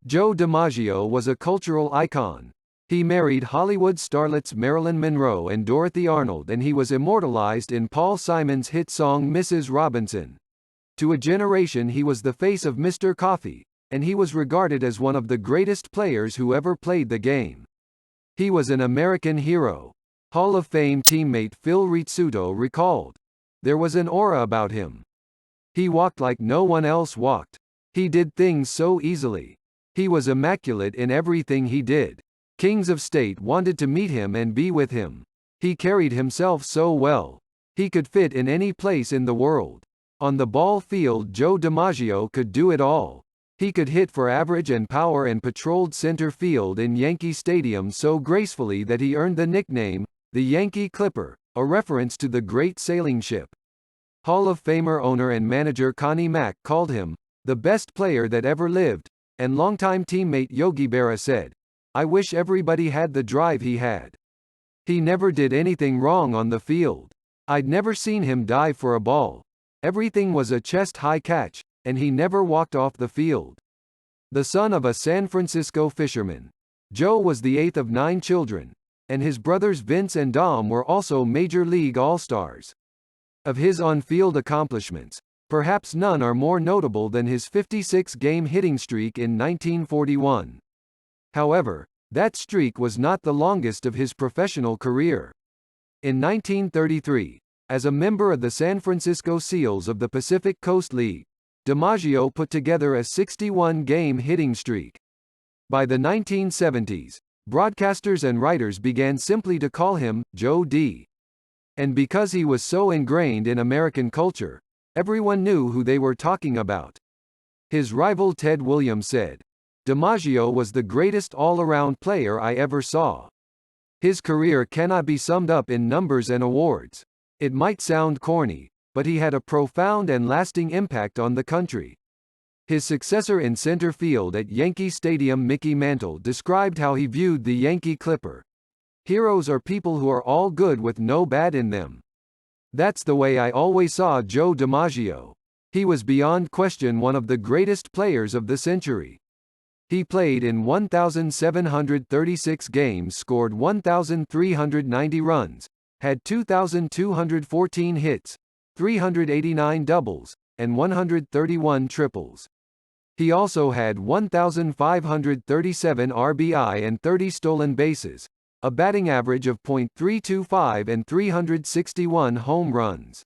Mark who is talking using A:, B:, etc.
A: Joe Dimaggio was a cultural icon. He married Hollywood starlets Marilyn Monroe and Dorothy Arnold, and he was immortalized in Paul Simon's hit song Mrs. Robinson. To a generation he was the face of Mr. Coffee, and he was regarded as one of the greatest players who ever played the game. He was an American hero. Hall of Fame teammate Phil Rizzuto recalled, "There was an aura about him. He walked like no one else walked. He did things so easily. He was immaculate in everything he did. Kings of state wanted to meet him and be with him. He carried himself so well. He could fit in any place in the world. On the ball field, Joe Dimaggio could do it all. He could hit for average and power and patrolled center field in Yankee Stadium so gracefully that he earned the nickname, the Yankee Clipper, a reference to the great sailing ship." Hall of Famer owner and manager Connie Mack called him, "the best player that ever lived," and longtime teammate Yogi Berra said, "I wish everybody had the drive he had. He never did anything wrong on the field. I'd never seen him dive for a ball. Everything was a chest-high catch, and he never walked off the field." The son of a San Francisco fisherman, Joe was the eighth of 9 children, and his brothers Vince and Dom were also Major League All-Stars. Of his on-field accomplishments, perhaps none are more notable than his 56-game hitting streak in 1941. However, that streak was not the longest of his professional career. In 1933, as a member of the San Francisco Seals of the Pacific Coast League, Dimaggio put together a 61-game hitting streak. By the 1970s, broadcasters and writers began simply to call him Joe D. And because he was so ingrained in American culture, everyone knew who they were talking about. His rival Ted Williams said, "Dimaggio was the greatest all-around player I ever saw. His career cannot be summed up in numbers and awards. It might sound corny, but he had a profound and lasting impact on the country." His successor in center field at Yankee Stadium, Mickey Mantle, described how he viewed the Yankee Clipper. "Heroes are people who are all good with no bad in them. That's the way I always saw Joe Dimaggio. He was beyond question one of the greatest players of the century. He played in 1,736 games, scored 1,390 runs, had 2,214 hits, 389 doubles, and 131 triples. He also had 1,537 RBI and 30 stolen bases, a batting average of .325 and 361 home runs.